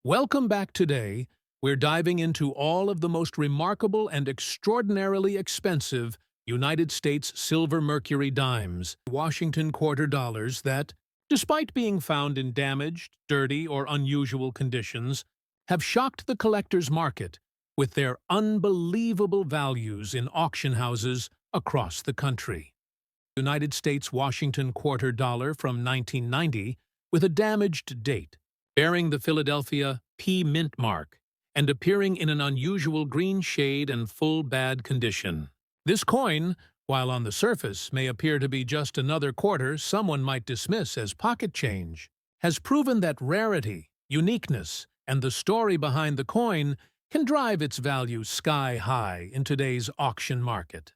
Welcome back today. We're diving into all of the most remarkable and extraordinarily expensive United States silver Mercury dimes, Washington quarter dollars that, despite being found in damaged, dirty, or unusual conditions, have shocked the collector's market with their unbelievable values in auction houses across the country. United States Washington quarter dollar from 1990 with a damaged date, bearing the Philadelphia P mint mark and appearing in an unusual green shade and full bad condition. This coin, while on the surface may appear to be just another quarter someone might dismiss as pocket change, has proven that rarity, uniqueness, and the story behind the coin can drive its value sky high in today's auction market.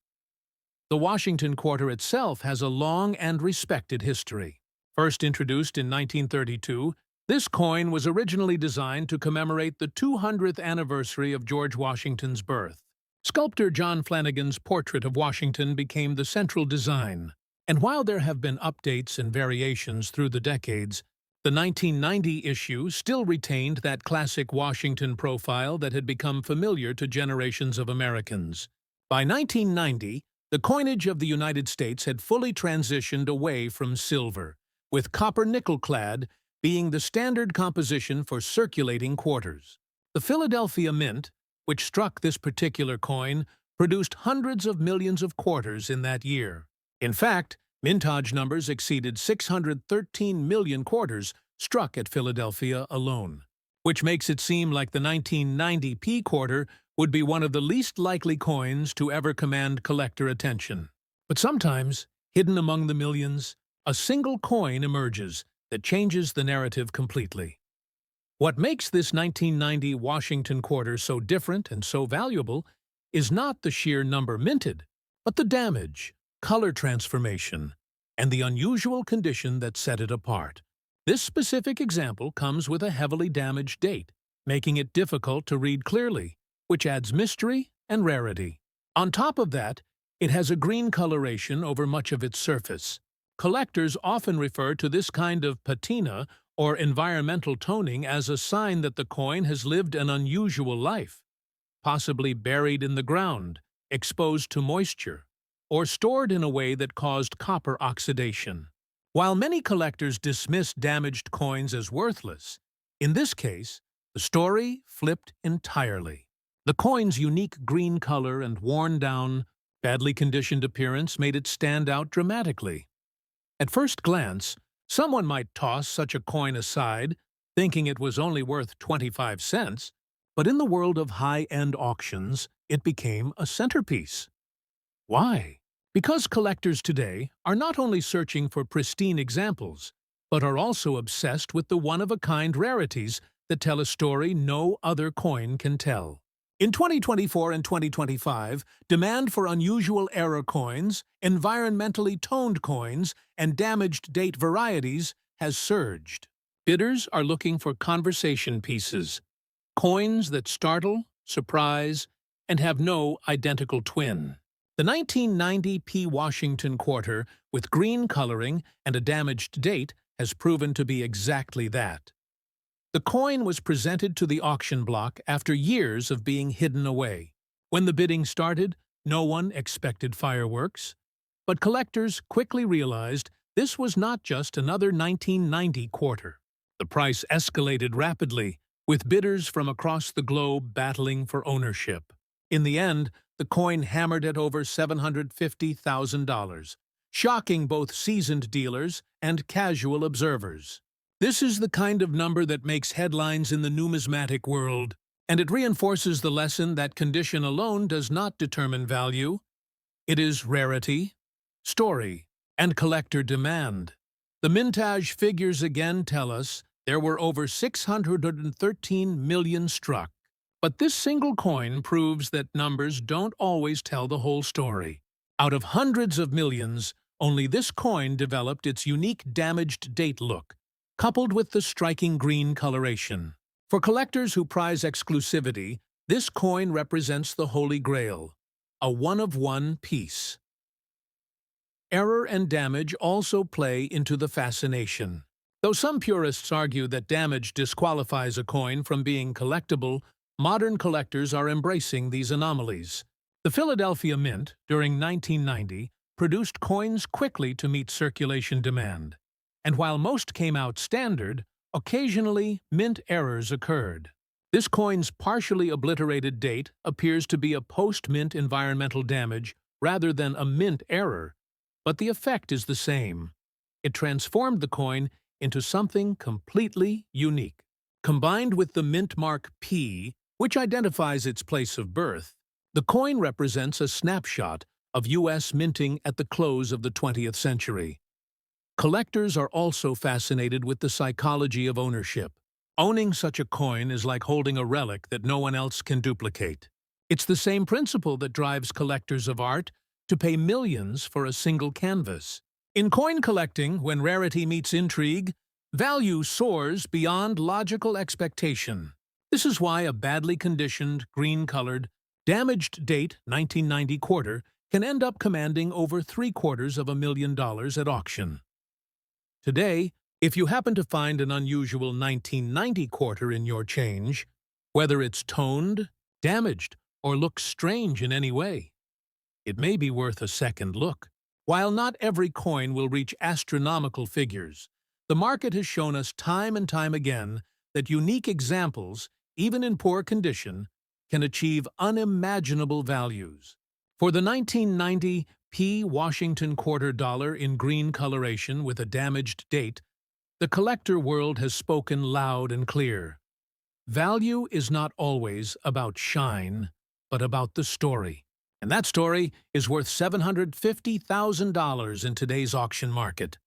The Washington quarter itself has a long and respected history. First introduced in 1932, this coin was originally designed to commemorate the 200th anniversary of George Washington's birth. Sculptor John Flanagan's portrait of Washington became the central design, and while there have been updates and variations through the decades, the 1990 issue still retained that classic Washington profile that had become familiar to generations of Americans. By 1990, the coinage of the United States had fully transitioned away from silver, with copper nickel-clad being the standard composition for circulating quarters. The Philadelphia Mint, which struck this particular coin, produced hundreds of millions of quarters in that year. In fact, mintage numbers exceeded 613 million quarters struck at Philadelphia alone, which makes it seem like the 1990 P quarter would be one of the least likely coins to ever command collector attention. But sometimes, hidden among the millions, a single coin emerges that changes the narrative completely. What makes this 1990 Washington quarter so different and so valuable is not the sheer number minted, but the damage, color transformation, and the unusual condition that set it apart. This specific example comes with a heavily damaged date, making it difficult to read clearly, which adds mystery and rarity. On top of that, it has a green coloration over much of its surface. Collectors often refer to this kind of patina or environmental toning as a sign that the coin has lived an unusual life, possibly buried in the ground, exposed to moisture, or stored in a way that caused copper oxidation. While many collectors dismiss damaged coins as worthless, in this case, the story flipped entirely. The coin's unique green color and worn-down, badly conditioned appearance made it stand out dramatically. At first glance, someone might toss such a coin aside, thinking it was only worth 25 cents, but in the world of high-end auctions, it became a centerpiece. Why? Because collectors today are not only searching for pristine examples, but are also obsessed with the one-of-a-kind rarities that tell a story no other coin can tell. In 2024 and 2025, demand for unusual error coins, environmentally toned coins, and damaged date varieties has surged. Bidders are looking for conversation pieces, coins that startle, surprise, and have no identical twin. The 1990 P Washington quarter, with green coloring and a damaged date, has proven to be exactly that. The coin was presented to the auction block after years of being hidden away. When the bidding started, no one expected fireworks, but collectors quickly realized this was not just another 1990 quarter. The price escalated rapidly, with bidders from across the globe battling for ownership. In the end, the coin hammered at over $750,000, shocking both seasoned dealers and casual observers. This is the kind of number that makes headlines in the numismatic world, and it reinforces the lesson that condition alone does not determine value. It is rarity, story, and collector demand. The mintage figures again tell us there were over 613 million struck. But this single coin proves that numbers don't always tell the whole story. Out of hundreds of millions, only this coin developed its unique damaged date look, coupled with the striking green coloration. For collectors who prize exclusivity, this coin represents the Holy Grail, a one-of-one piece. Error and damage also play into the fascination. Though some purists argue that damage disqualifies a coin from being collectible, modern collectors are embracing these anomalies. The Philadelphia Mint, during 1990, produced coins quickly to meet circulation demand. And while most came out standard, occasionally mint errors occurred. This coin's partially obliterated date appears to be a post-mint environmental damage rather than a mint error, but the effect is the same. It transformed the coin into something completely unique. Combined with the mint mark P, which identifies its place of birth, the coin represents a snapshot of U.S. minting at the close of the 20th century. Collectors are also fascinated with the psychology of ownership. Owning such a coin is like holding a relic that no one else can duplicate. It's the same principle that drives collectors of art to pay millions for a single canvas. In coin collecting, when rarity meets intrigue, value soars beyond logical expectation. This is why a badly conditioned, green-colored, damaged date 1990 quarter can end up commanding over $750,000 at auction. Today, if you happen to find an unusual 1990 quarter in your change, whether it's toned, damaged, or looks strange in any way, it may be worth a second look. While not every coin will reach astronomical figures, the market has shown us time and time again that unique examples, even in poor condition, can achieve unimaginable values. For the 1990 P Washington quarter dollar in green coloration with a damaged date, the collector world has spoken loud and clear. Value is not always about shine, but about the story. And that story is worth $750,000 in today's auction market.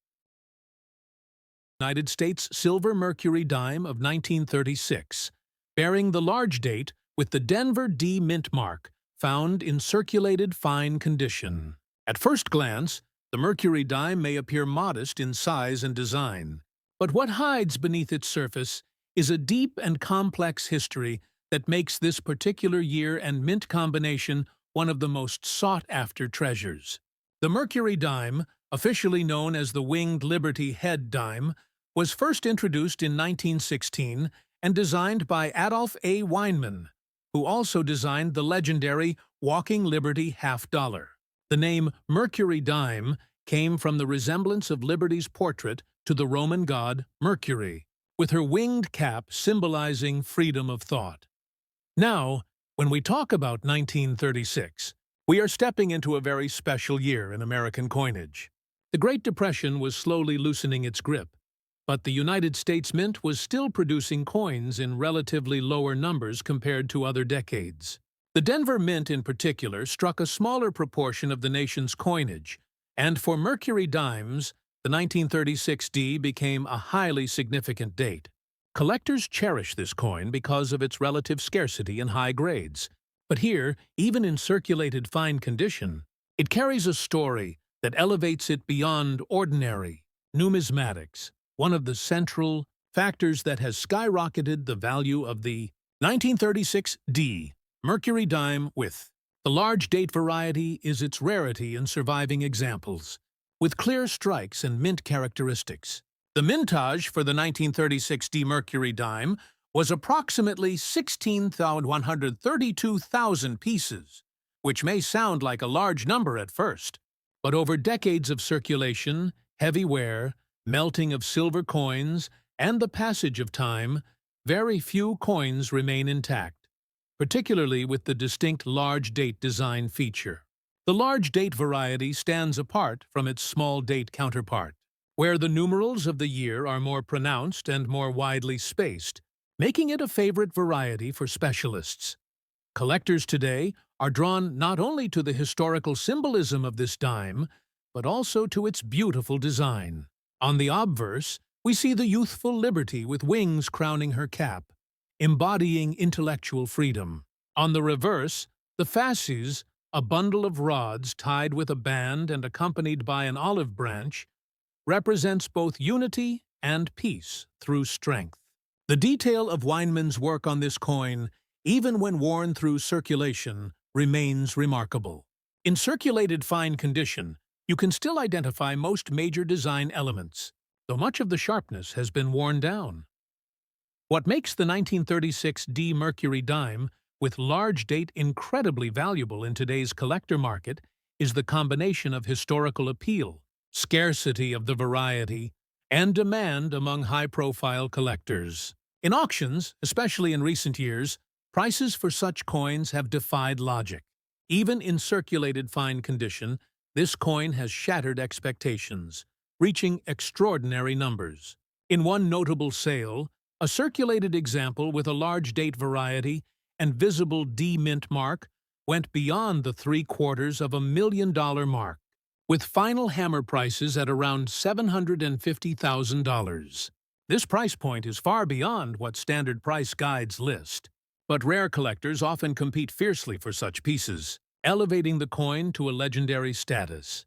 United States silver Mercury dime of 1936, bearing the large date with the Denver D mint mark, found in circulated fine condition. At first glance, the Mercury dime may appear modest in size and design, but what hides beneath its surface is a deep and complex history that makes this particular year and mint combination one of the most sought-after treasures. The Mercury dime, officially known as the Winged Liberty Head dime, was first introduced in 1916 and designed by Adolph A. Weinman, who also designed the legendary Walking Liberty half-dollar. The name Mercury dime came from the resemblance of Liberty's portrait to the Roman god Mercury, with her winged cap symbolizing freedom of thought. Now, when we talk about 1936, we are stepping into a very special year in American coinage. The Great Depression was slowly loosening its grip, but the United States Mint was still producing coins in relatively lower numbers compared to other decades. The Denver Mint in particular struck a smaller proportion of the nation's coinage, and for Mercury dimes, the 1936 D became a highly significant date. Collectors cherish this coin because of its relative scarcity and high grades. But here, even in circulated fine condition, it carries a story that elevates it beyond ordinary. Numismatics, one of the central factors that has skyrocketed the value of the 1936 D Mercury dime with. The large date variety is its rarity in surviving examples, with clear strikes and mint characteristics. The mintage for the 1936 D Mercury dime was approximately 16,132,000 pieces, which may sound like a large number at first. But over decades of circulation, heavy wear, melting of silver coins, and the passage of time, very few coins remain intact, particularly with the distinct large date design feature. The large date variety stands apart from its small date counterpart, where the numerals of the year are more pronounced and more widely spaced, making it a favorite variety for specialists. Collectors today are drawn not only to the historical symbolism of this dime, but also to its beautiful design. On the obverse, we see the youthful Liberty with wings crowning her cap, embodying intellectual freedom. On the reverse, the fasces, a bundle of rods tied with a band and accompanied by an olive branch, represents both unity and peace through strength. The detail of Weinman's work on this coin, even when worn through circulation, remains remarkable. In circulated fine condition, you can still identify most major design elements. though much of the sharpness has been worn down. What makes the 1936 D Mercury dime with large date incredibly valuable in today's collector market is the combination of historical appeal, scarcity of the variety, and demand among high-profile collectors. In auctions, especially in recent years, prices for such coins have defied logic. Even in circulated fine condition, this coin has shattered expectations, reaching extraordinary numbers. In one notable sale, a circulated example with a large date variety and visible D mint mark went beyond the $750,000 mark, with final hammer prices at around $750,000. This price point is far beyond what standard price guides list, but rare collectors often compete fiercely for such pieces, elevating the coin to a legendary status.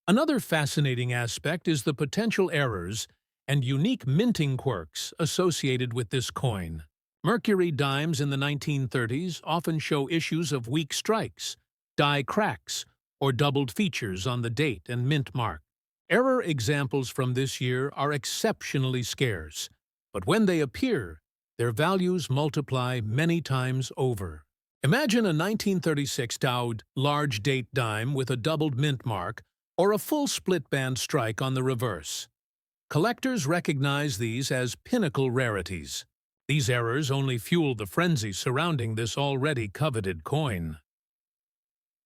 Another fascinating aspect is the potential errors and unique minting quirks associated with this coin. Mercury dimes in the 1930s often show issues of weak strikes, die cracks, or doubled features on the date and mint mark. Error examples from this year are exceptionally scarce, but when they appear, their values multiply many times over. Imagine a 1936 Dowd large date dime with a doubled mint mark or a full split band strike on the reverse. Collectors recognize these as pinnacle rarities. These errors only fuel the frenzy surrounding this already coveted coin.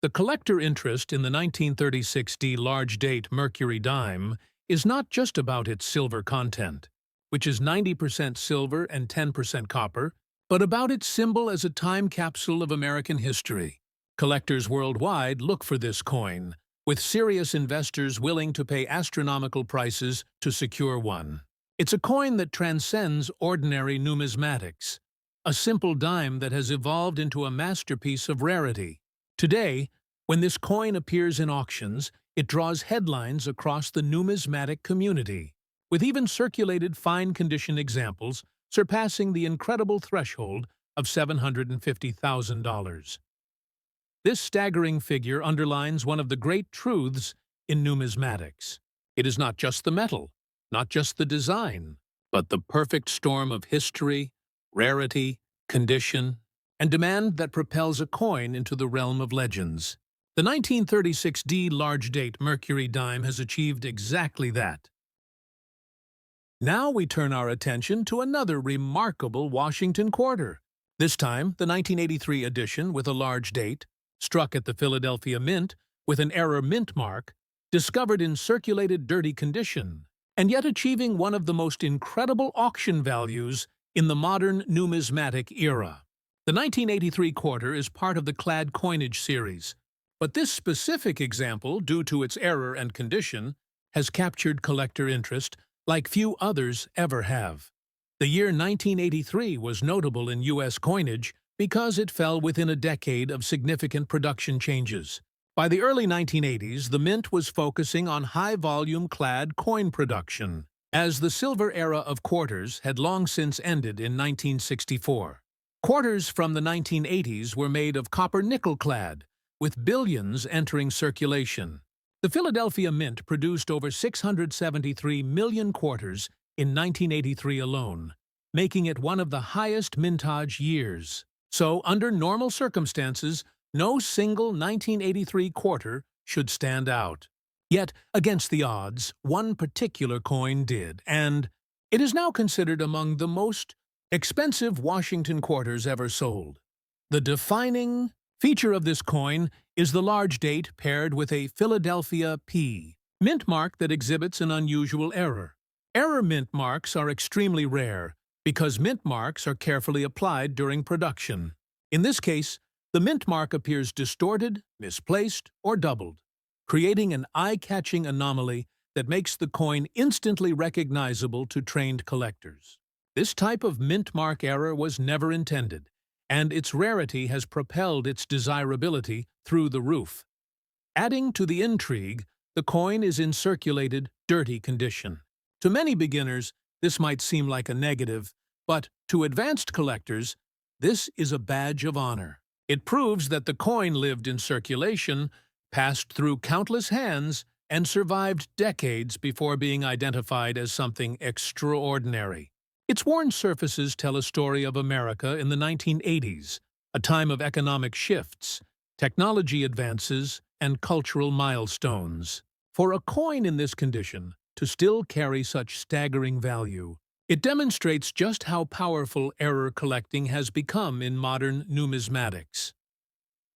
The collector interest in the 1936 D large date Mercury dime is not just about its silver content, which is 90% silver and 10% copper, but about its symbol as a time capsule of American history. Collectors worldwide look for this coin, with serious investors willing to pay astronomical prices to secure one. It's a coin that transcends ordinary numismatics, a simple dime that has evolved into a masterpiece of rarity. Today, when this coin appears in auctions, it draws headlines across the numismatic community, with even circulated fine-condition examples surpassing the incredible threshold of $750,000. This staggering figure underlines one of the great truths in numismatics. It is not just the metal, not just the design, but the perfect storm of history, rarity, condition, and demand that propels a coin into the realm of legends. The 1936 D large date Mercury dime has achieved exactly that. Now we turn our attention to another remarkable Washington quarter, this time the 1983 edition with a large date, struck at the Philadelphia Mint with an error mint mark, discovered in circulated dirty condition, and yet achieving one of the most incredible auction values in the modern numismatic era. The 1983 quarter is part of the clad coinage series, but this specific example, due to its error and condition, has captured collector interest like few others ever have. The year 1983 was notable in U.S. coinage because it fell within a decade of significant production changes. By the early 1980s, the Mint was focusing on high-volume clad coin production, as the silver era of quarters had long since ended in 1964. Quarters from the 1980s were made of copper-nickel clad, with billions entering circulation. The Philadelphia Mint produced over 673 million quarters in 1983 alone, making it one of the highest mintage years. So, under normal circumstances, no single 1983 quarter should stand out. Yet, against the odds, one particular coin did, and it is now considered among the most expensive Washington quarters ever sold. The defining feature of this coin is the large date paired with a Philadelphia P mint mark that exhibits an unusual error. Error mint marks are extremely rare because mint marks are carefully applied during production. In this case, the mint mark appears distorted, misplaced, or doubled, creating an eye-catching anomaly that makes the coin instantly recognizable to trained collectors. This type of mint mark error was never intended, and its rarity has propelled its desirability through the roof. Adding to the intrigue, the coin is in circulated, dirty condition. To many beginners, this might seem like a negative, but to advanced collectors, this is a badge of honor. It proves that the coin lived in circulation, passed through countless hands, and survived decades before being identified as something extraordinary. Its worn surfaces tell a story of America in the 1980s, a time of economic shifts, technology advances, and cultural milestones. For a coin in this condition to still carry such staggering value, it demonstrates just how powerful error collecting has become in modern numismatics.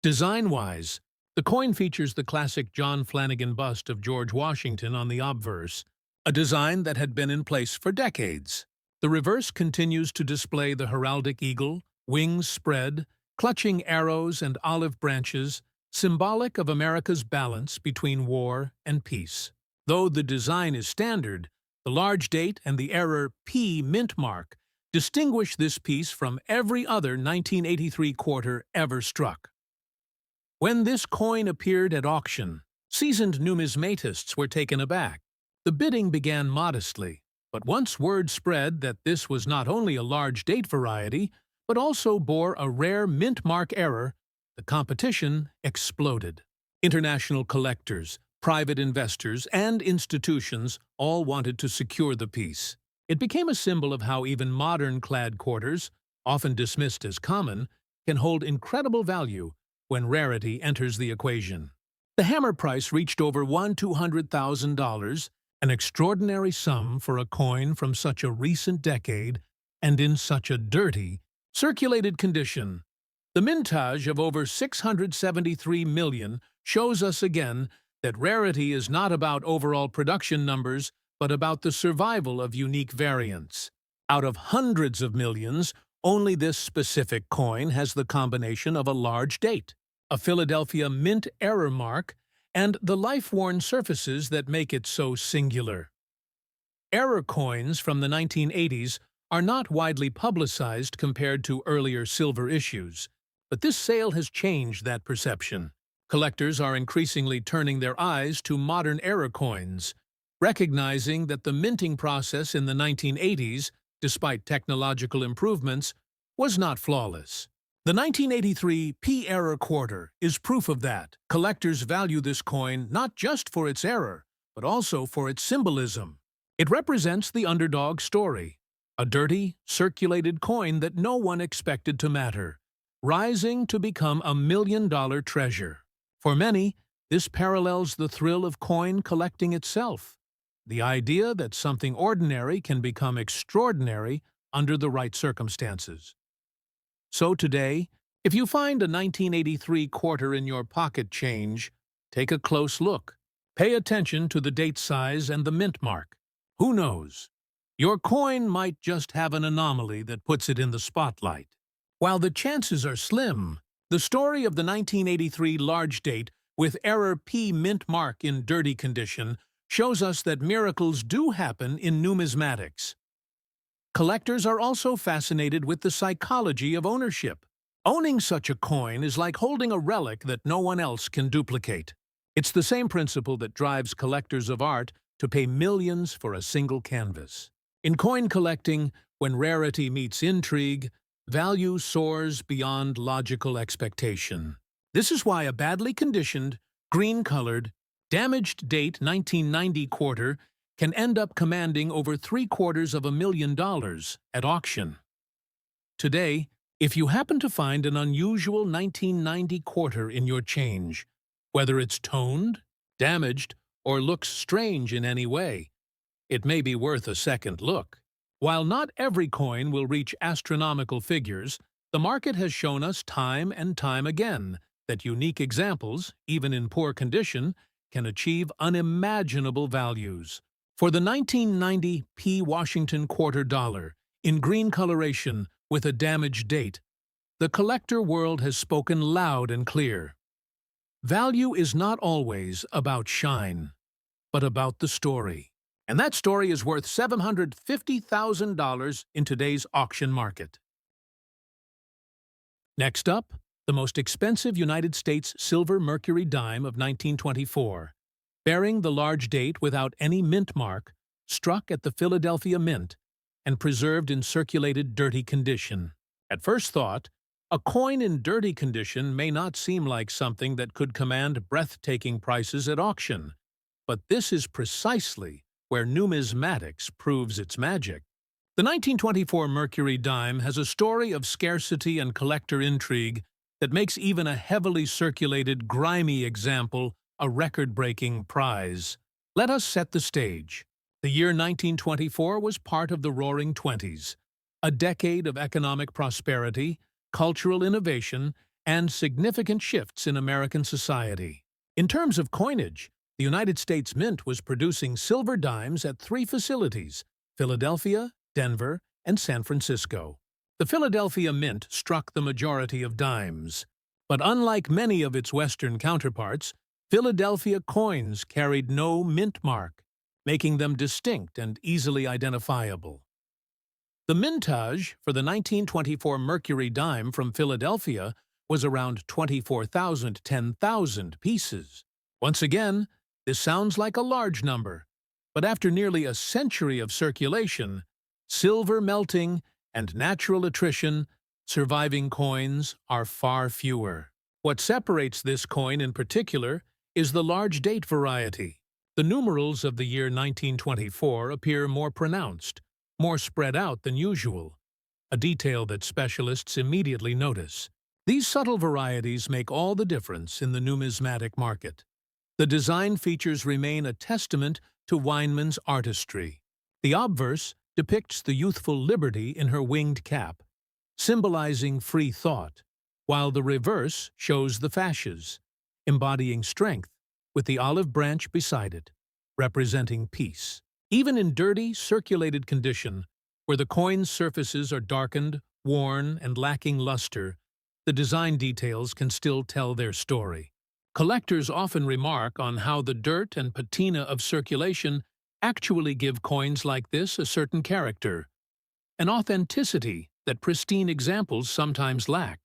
Design-wise, the coin features the classic John Flanagan bust of George Washington on the obverse, a design that had been in place for decades. The reverse continues to display the heraldic eagle, wings spread, clutching arrows and olive branches, symbolic of America's balance between war and peace. Though the design is standard, the large date and the error P mint mark distinguish this piece from every other 1983 quarter ever struck. When this coin appeared at auction, seasoned numismatists were taken aback. The bidding began modestly, but once word spread that this was not only a large date variety, but also bore a rare mint mark error, the competition exploded. International collectors, private investors, and institutions all wanted to secure the piece. It became a symbol of how even modern clad quarters, often dismissed as common, can hold incredible value when rarity enters the equation. The hammer price reached over $200,000, an extraordinary sum for a coin from such a recent decade and in such a dirty, circulated condition. The mintage of over 673 million shows us again that rarity is not about overall production numbers, but about the survival of unique variants. Out of hundreds of millions, only this specific coin has the combination of a large date, a Philadelphia mint error mark, and the life-worn surfaces that make it so singular. Error coins from the 1980s are not widely publicized compared to earlier silver issues, but this sale has changed that perception. Collectors are increasingly turning their eyes to modern error coins, recognizing that the minting process in the 1980s, despite technological improvements, was not flawless. The 1983 P error quarter is proof of that. Collectors value this coin not just for its error, but also for its symbolism. It represents the underdog story, a dirty, circulated coin that no one expected to matter, rising to become a million-dollar treasure. For many, this parallels the thrill of coin collecting itself, the idea that something ordinary can become extraordinary under the right circumstances. So today, if you find a 1983 quarter in your pocket change, take a close look. Pay attention to the date size and the mint mark. Who knows? Your coin might just have an anomaly that puts it in the spotlight. While the chances are slim, the story of the 1983 large date with error P mint mark in dirty condition shows us that miracles do happen in numismatics. Collectors are also fascinated with the psychology of ownership. Owning such a coin is like holding a relic that no one else can duplicate. It's the same principle that drives collectors of art to pay millions for a single canvas. In coin collecting, when rarity meets intrigue, value soars beyond logical expectation. This is why a badly conditioned, green-colored, damaged date 1990 quarter can end up commanding over $750,000 at auction. Today, if you happen to find an unusual 1990 quarter in your change, whether it's toned, damaged, or looks strange in any way, it may be worth a second look. While not every coin will reach astronomical figures, the market has shown us time and time again that unique examples, even in poor condition, can achieve unimaginable values. For the 1990 P Washington quarter dollar, in green coloration with a damaged date, the collector world has spoken loud and clear. Value is not always about shine, but about the story. And that story is worth $750,000 in today's auction market. Next up, the most expensive United States silver Mercury dime of 1924, bearing the large date without any mint mark, struck at the Philadelphia Mint and preserved in circulated dirty condition. At first thought, a coin in dirty condition may not seem like something that could command breathtaking prices at auction. but this is precisely where numismatics proves its magic. The 1924 Mercury dime has a story of scarcity and collector intrigue that makes even a heavily circulated, grimy example a record-breaking prize. Let us set the stage. The year 1924 was part of the Roaring Twenties, a decade of economic prosperity, cultural innovation, and significant shifts in American society. In terms of coinage, the United States Mint was producing silver dimes at 3 facilities: Philadelphia, Denver, and San Francisco. The Philadelphia Mint struck the majority of dimes, but unlike many of its Western counterparts, Philadelphia coins carried no mint mark, making them distinct and easily identifiable. The mintage for the 1924 Mercury dime from Philadelphia was around 10,000 pieces. Once again, this sounds like a large number, but after nearly a century of circulation, silver melting, and natural attrition, surviving coins are far fewer. What separates this coin in particular is the large date variety. The numerals of the year 1924 appear more pronounced, more spread out than usual, a detail that specialists immediately notice. These subtle varieties make all the difference in the numismatic market. The design features remain a testament to Weinmann's artistry. The obverse depicts the youthful Liberty in her winged cap, symbolizing free thought, while the reverse shows the fasces, embodying strength, with the olive branch beside it, representing peace. Even in dirty, circulated condition, where the coin's surfaces are darkened, worn, and lacking luster, the design details can still tell their story. Collectors often remark on how the dirt and patina of circulation actually give coins like this a certain character, an authenticity that pristine examples sometimes lack.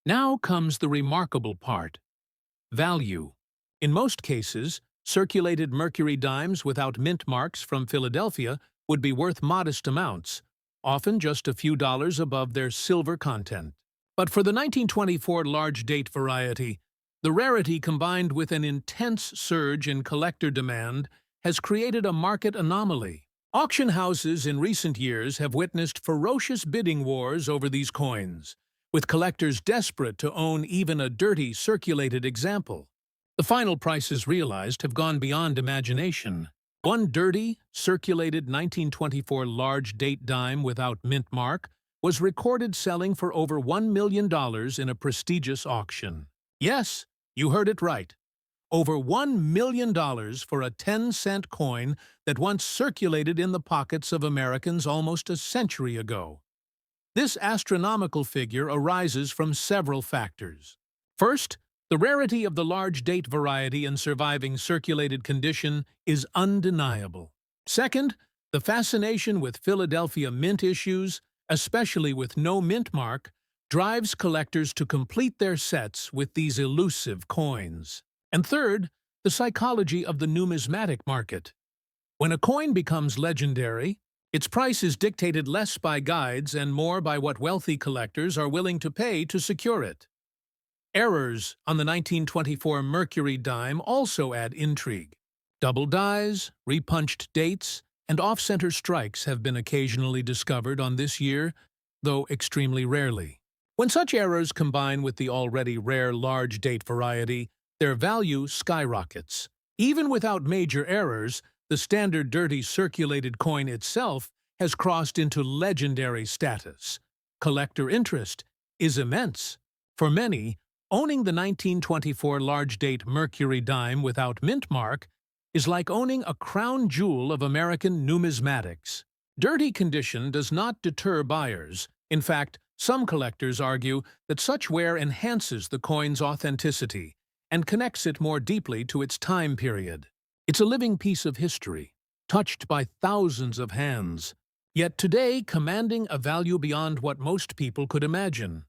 Now comes the remarkable part: value. In most cases, circulated Mercury dimes without mint marks from Philadelphia would be worth modest amounts, often just a few dollars above their silver content. But for the 1924 large date variety, the rarity combined with an intense surge in collector demand has created a market anomaly. Auction houses in recent years have witnessed ferocious bidding wars over these coins, with collectors desperate to own even a dirty, circulated example. The final prices realized have gone beyond imagination. One dirty, circulated 1924 large date dime without mint mark was recorded selling for over $1 million in a prestigious auction. Yes, you heard it right. Over $1 million for a 10-cent coin that once circulated in the pockets of Americans almost a century ago. This astronomical figure arises from several factors. First, the rarity of the large date variety in surviving circulated condition is undeniable. Second, the fascination with Philadelphia mint issues, especially with no mint mark, drives collectors to complete their sets with these elusive coins. And third, the psychology of the numismatic market. When a coin becomes legendary, its price is dictated less by guides and more by what wealthy collectors are willing to pay to secure it. Errors on the 1924 Mercury dime also add intrigue. Double dies, repunched dates, and off-center strikes have been occasionally discovered on this year, though extremely rarely. When such errors combine with the already rare large date variety, their value skyrockets. Even without major errors, the standard dirty circulated coin itself has crossed into legendary status. Collector interest is immense. For many, owning the 1924 large date Mercury dime without mint mark is like owning a crown jewel of American numismatics. Dirty condition does not deter buyers. In fact, some collectors argue that such wear enhances the coin's authenticity and connects it more deeply to its time period. It's a living piece of history, touched by thousands of hands, yet today commanding a value beyond what most people could imagine.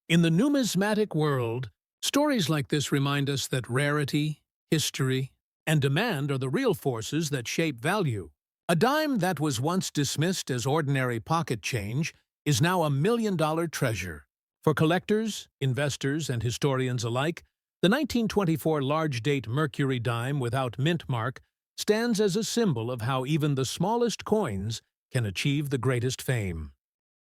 In the numismatic world, stories like this remind us that rarity, history, and demand are the real forces that shape value. A dime that was once dismissed as ordinary pocket change is now a $1 million treasure. For collectors, investors, and historians alike, The 1924 large-date Mercury dime without mint mark stands as a symbol of how even the smallest coins can achieve the greatest fame.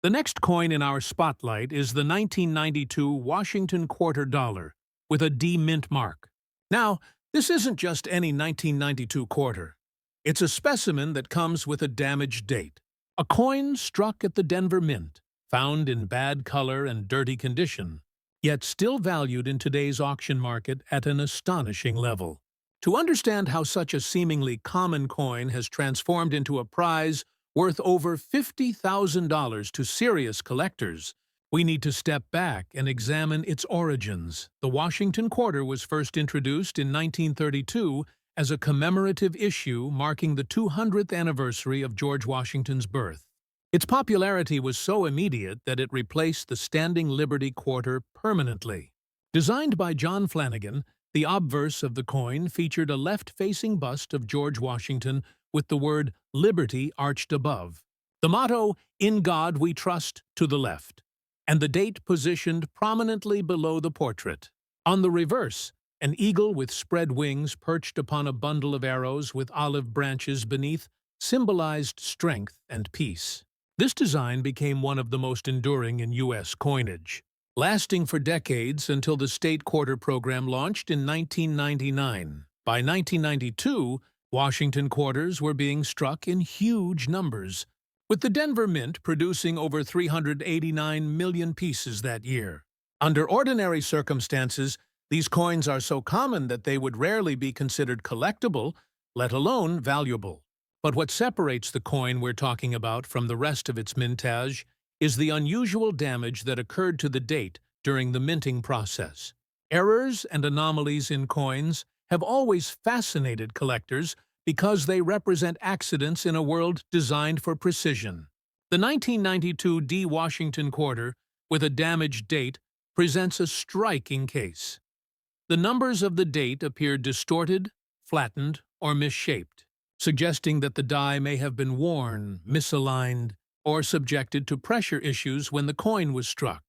The next coin in our spotlight is the 1992 Washington quarter dollar with a D mint mark. Now, this isn't just any 1992 quarter. It's a specimen that comes with a damaged date. A coin struck at the Denver Mint, found in bad color and dirty condition, yet still valued in today's auction market at an astonishing level. To understand how such a seemingly common coin has transformed into a prize worth over $50,000 to serious collectors, we need to step back and examine its origins. The Washington quarter was first introduced in 1932 as a commemorative issue marking the 200th anniversary of George Washington's birth. Its popularity was so immediate that it replaced the standing Liberty quarter permanently. Designed by John Flanagan, the obverse of the coin featured a left-facing bust of George Washington with the word Liberty arched above. The motto, "In God We Trust," to the left, and the date positioned prominently below the portrait. On the reverse, an eagle with spread wings perched upon a bundle of arrows with olive branches beneath symbolized strength and peace. This design became one of the most enduring in U.S. coinage, lasting for decades until the state quarter program launched in 1999. By 1992, Washington quarters were being struck in huge numbers, with the Denver Mint producing over 389 million pieces that year. Under ordinary circumstances, these coins are so common that they would rarely be considered collectible, let alone valuable. But what separates the coin we're talking about from the rest of its mintage is the unusual damage that occurred to the date during the minting process. Errors and anomalies in coins have always fascinated collectors because they represent accidents in a world designed for precision. The 1992 D. Washington quarter, with a damaged date, presents a striking case. The numbers of the date appear distorted, flattened, or misshaped, suggesting that the die may have been worn, misaligned, or subjected to pressure issues when the coin was struck.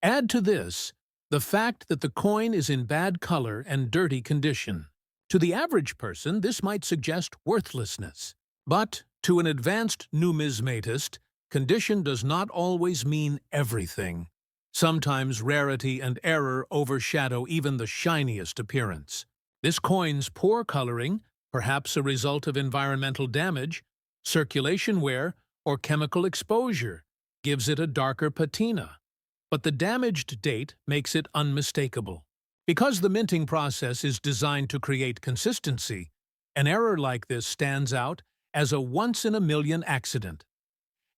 Add to this the fact that the coin is in bad color and dirty condition. To the average person, this might suggest worthlessness. But to an advanced numismatist, condition does not always mean everything. Sometimes rarity and error overshadow even the shiniest appearance. This coin's poor coloring, perhaps a result of environmental damage, circulation wear, or chemical exposure, gives it a darker patina. But the damaged date makes it unmistakable. Because the minting process is designed to create consistency, an error like this stands out as a once-in-a-million accident.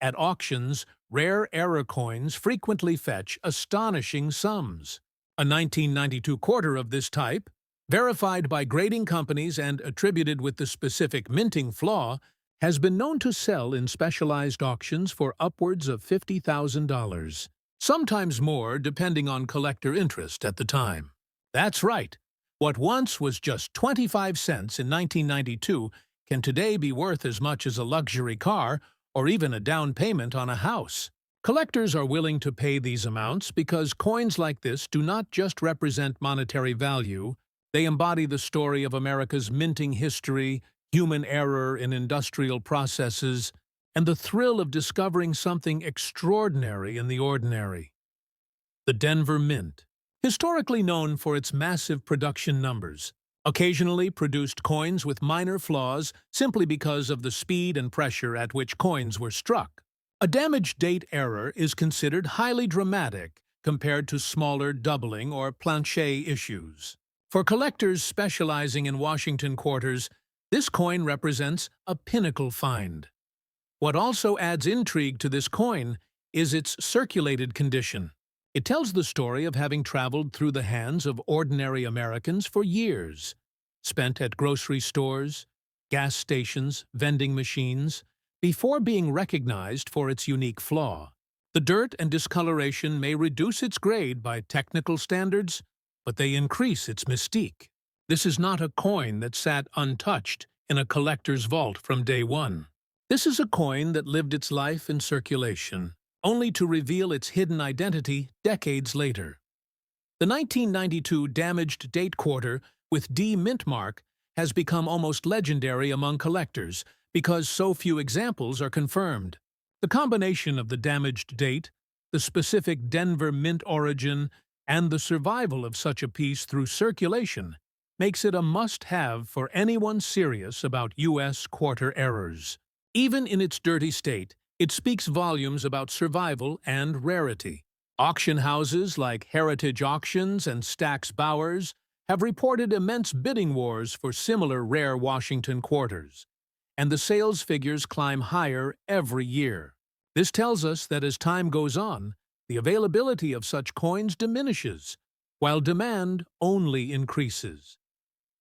At auctions, rare error coins frequently fetch astonishing sums. A 1992 quarter of this type, verified by grading companies and attributed with the specific minting flaw, has been known to sell in specialized auctions for upwards of $50,000, sometimes more depending on collector interest at the time. That's right. What once was just 25 cents in 1992 can today be worth as much as a luxury car or even a down payment on a house. Collectors are willing to pay these amounts because coins like this do not just represent monetary value, they embody the story of America's minting history, human error in industrial processes, and the thrill of discovering something extraordinary in the ordinary. The Denver Mint, historically known for its massive production numbers, occasionally produced coins with minor flaws simply because of the speed and pressure at which coins were struck. A damaged date error is considered highly dramatic compared to smaller doubling or planchet issues. For collectors specializing in Washington quarters, this coin represents a pinnacle find. What also adds intrigue to this coin is its circulated condition. It tells the story of having traveled through the hands of ordinary Americans for years, spent at grocery stores, gas stations, vending machines, before being recognized for its unique flaw. The dirt and discoloration may reduce its grade by technical standards, but they increase its mystique. This is not a coin that sat untouched in a collector's vault from day one. This is a coin that lived its life in circulation, only to reveal its hidden identity decades later. The 1992 damaged date quarter with D mint mark has become almost legendary among collectors because so few examples are confirmed. The combination of the damaged date, the specific Denver mint origin, and the survival of such a piece through circulation makes it a must-have for anyone serious about U.S. quarter errors. Even in its dirty state, it speaks volumes about survival and rarity. Auction houses like Heritage Auctions and Stack's Bowers have reported immense bidding wars for similar rare Washington quarters, and the sales figures climb higher every year. This tells us that as time goes on, the availability of such coins diminishes, while demand only increases.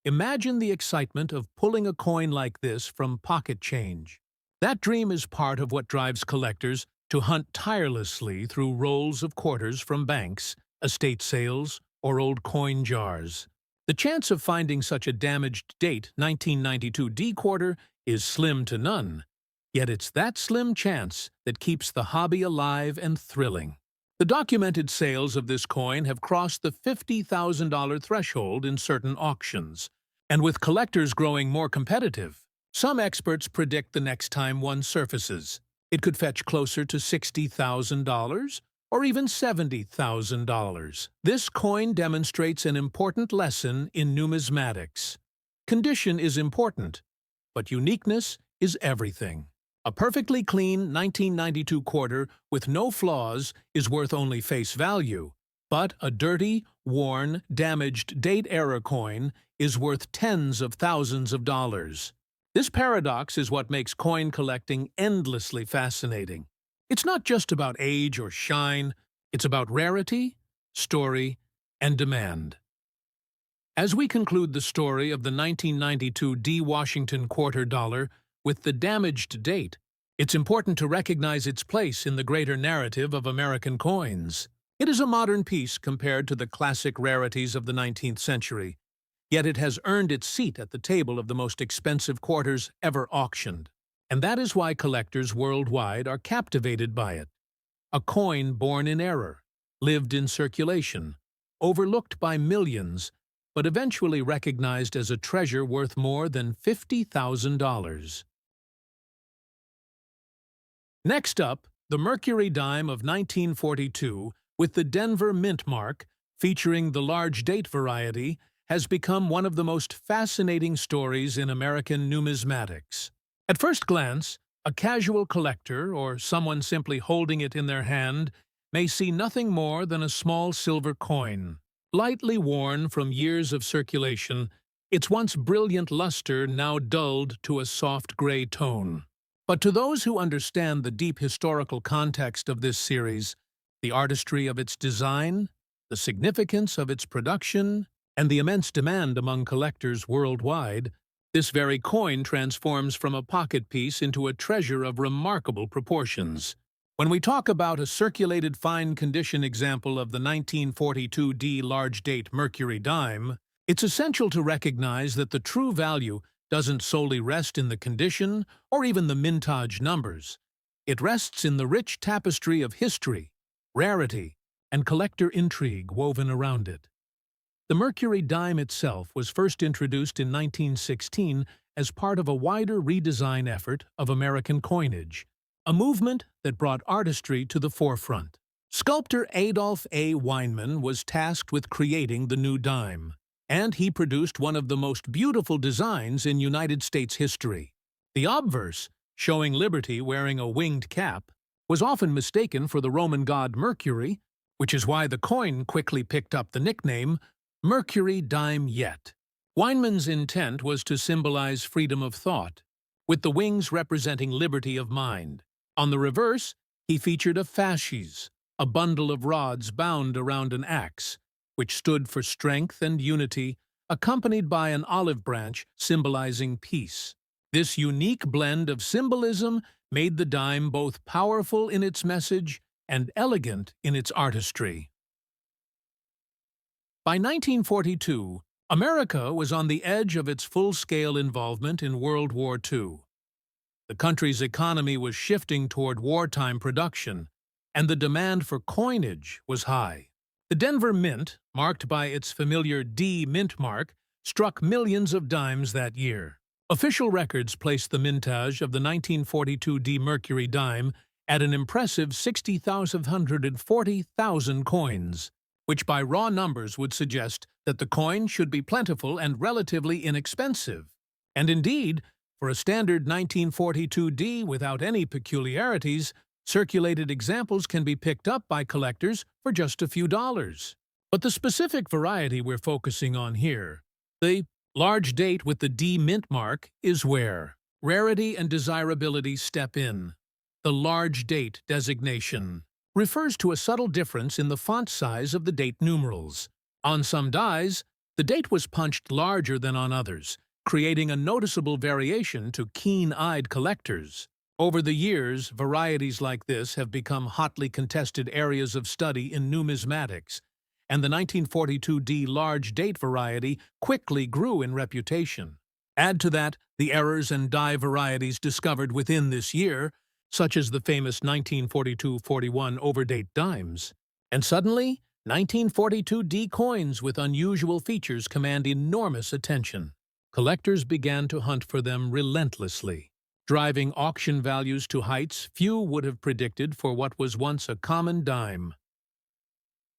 Imagine the excitement of pulling a coin like this from pocket change. That dream is part of what drives collectors to hunt tirelessly through rolls of quarters from banks, estate sales, or old coin jars. The chance of finding such a damaged date 1992 D quarter is slim to none, yet it's that slim chance that keeps the hobby alive and thrilling. The documented sales of this coin have crossed the $50,000 threshold in certain auctions, and with collectors growing more competitive, some experts predict the next time one surfaces, it could fetch closer to $60,000 or even $70,000. This coin demonstrates an important lesson in numismatics. Condition is important, but uniqueness is everything. A perfectly clean 1992 quarter with no flaws is worth only face value, but a dirty, worn, damaged date-era coin is worth tens of thousands of dollars. This paradox is what makes coin collecting endlessly fascinating. It's not just about age or shine, it's about rarity, story, and demand. As we conclude the story of the 1992 D Washington quarter dollar with the damaged date, it's important to recognize its place in the greater narrative of American coins. It is a modern piece compared to the classic rarities of the 19th century, yet it has earned its seat at the table of the most expensive quarters ever auctioned. And that is why collectors worldwide are captivated by it. A coin born in error, lived in circulation, overlooked by millions, but eventually recognized as a treasure worth more than $50,000. Next up, the Mercury dime of 1942 with the Denver mint mark, featuring the large date variety, has become one of the most fascinating stories in American numismatics. At first glance, a casual collector or someone simply holding it in their hand may see nothing more than a small silver coin. Lightly worn from years of circulation, its once brilliant luster now dulled to a soft gray tone. But to those who understand the deep historical context of this series, the artistry of its design, the significance of its production, and the immense demand among collectors worldwide, this very coin transforms from a pocket piece into a treasure of remarkable proportions. When we talk about a circulated fine condition example of the 1942 D large date Mercury dime, it's essential to recognize that the true value doesn't solely rest in the condition or even the mintage numbers. It rests in the rich tapestry of history, rarity, and collector intrigue woven around it. The Mercury dime itself was first introduced in 1916 as part of a wider redesign effort of American coinage, a movement that brought artistry to the forefront. Sculptor Adolph A. Weinman was tasked with creating the new dime, and he produced one of the most beautiful designs in United States history. The obverse, showing Liberty wearing a winged cap, was often mistaken for the Roman god Mercury, which is why the coin quickly picked up the nickname Mercury dime yet. Weinman's intent was to symbolize freedom of thought, with the wings representing liberty of mind. On the reverse, he featured a fasces, a bundle of rods bound around an axe, which stood for strength and unity, accompanied by an olive branch symbolizing peace. This unique blend of symbolism made the dime both powerful in its message and elegant in its artistry. By 1942, America was on the edge of its full-scale involvement in World War II. The country's economy was shifting toward wartime production, and the demand for coinage was high. The Denver Mint, marked by its familiar D mint mark, struck millions of dimes that year. Official records place the mintage of the 1942 D Mercury dime at an impressive 60,140,000 coins, which by raw numbers would suggest that the coin should be plentiful and relatively inexpensive. And indeed, for a standard 1942 D without any peculiarities, circulated examples can be picked up by collectors for just a few dollars. But the specific variety we're focusing on here, the large date with the D mint mark, is where rarity and desirability step in. The large date designation refers to a subtle difference in the font size of the date numerals. On some dies, the date was punched larger than on others, creating a noticeable variation to keen-eyed collectors. Over the years, varieties like this have become hotly contested areas of study in numismatics, and the 1942 D large date variety quickly grew in reputation. Add to that the errors and die varieties discovered within this year, such as the famous 1942-41 overdate dimes, and suddenly, 1942 D coins with unusual features command enormous attention. Collectors began to hunt for them relentlessly, driving auction values to heights few would have predicted for what was once a common dime.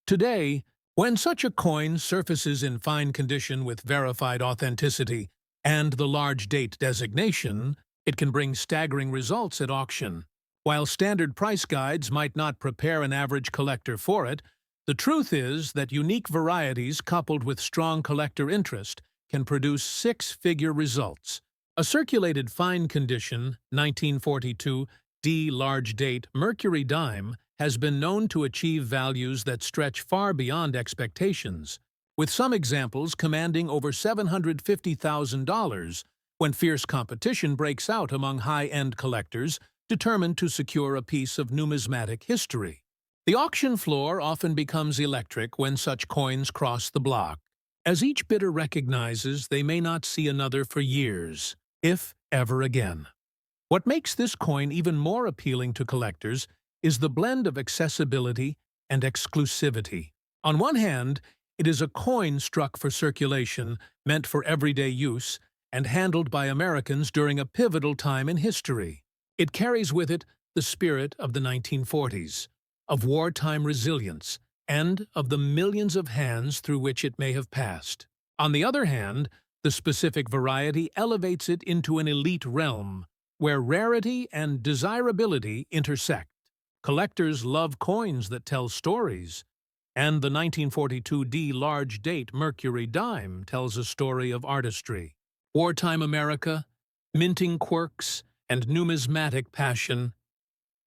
Today, when such a coin surfaces in fine condition with verified authenticity and the large date designation, it can bring staggering results at auction. While standard price guides might not prepare an average collector for it, the truth is that unique varieties coupled with strong collector interest can produce six-figure results. A circulated fine condition 1942 D large date Mercury dime has been known to achieve values that stretch far beyond expectations, with some examples commanding over $750,000 when fierce competition breaks out among high-end collectors determined to secure a piece of numismatic history. The auction floor often becomes electric when such coins cross the block, as each bidder recognizes they may not see another for years, if ever again. What makes this coin even more appealing to collectors is the blend of accessibility and exclusivity. On one hand, it is a coin struck for circulation, meant for everyday use, and handled by Americans during a pivotal time in history. It carries with it the spirit of the 1940s, of wartime resilience, and of the millions of hands through which it may have passed. On the other hand, the specific variety elevates it into an elite realm, where rarity and desirability intersect. Collectors love coins that tell stories, and the 1942 D large date Mercury dime tells a story of artistry, wartime America, minting quirks, and numismatic passion.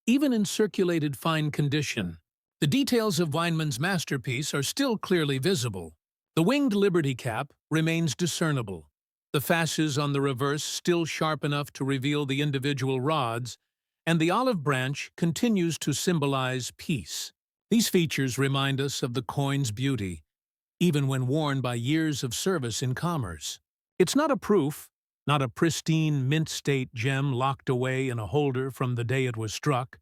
Even in circulated fine condition, the details of Weinmann's masterpiece are still clearly visible. The winged Liberty cap remains discernible, the fasces on the reverse still sharp enough to reveal the individual rods, and the olive branch continues to symbolize peace. These features remind us of the coin's beauty, even when worn by years of service in commerce. It's not a proof, not a pristine mint-state gem locked away in a holder from the day it was struck.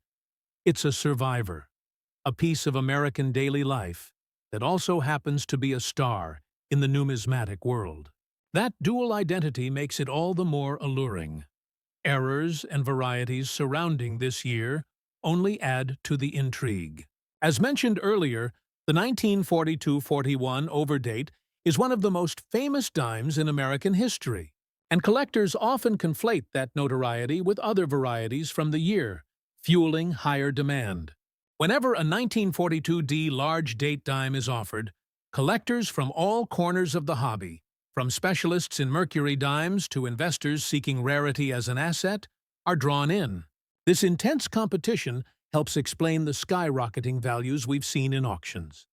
It's a survivor, a piece of American daily life that also happens to be a star in the numismatic world. That dual identity makes it all the more alluring. Errors and varieties surrounding this year only add to the intrigue. As mentioned earlier, the 1942-41 overdate is one of the most famous dimes in American history, and collectors often conflate that notoriety with other varieties from the year, fueling higher demand. Whenever a 1942 D large date dime is offered, collectors from all corners of the hobby, from specialists in Mercury dimes to investors seeking rarity as an asset, are drawn in. This intense competition helps explain the skyrocketing values we've seen in auctions.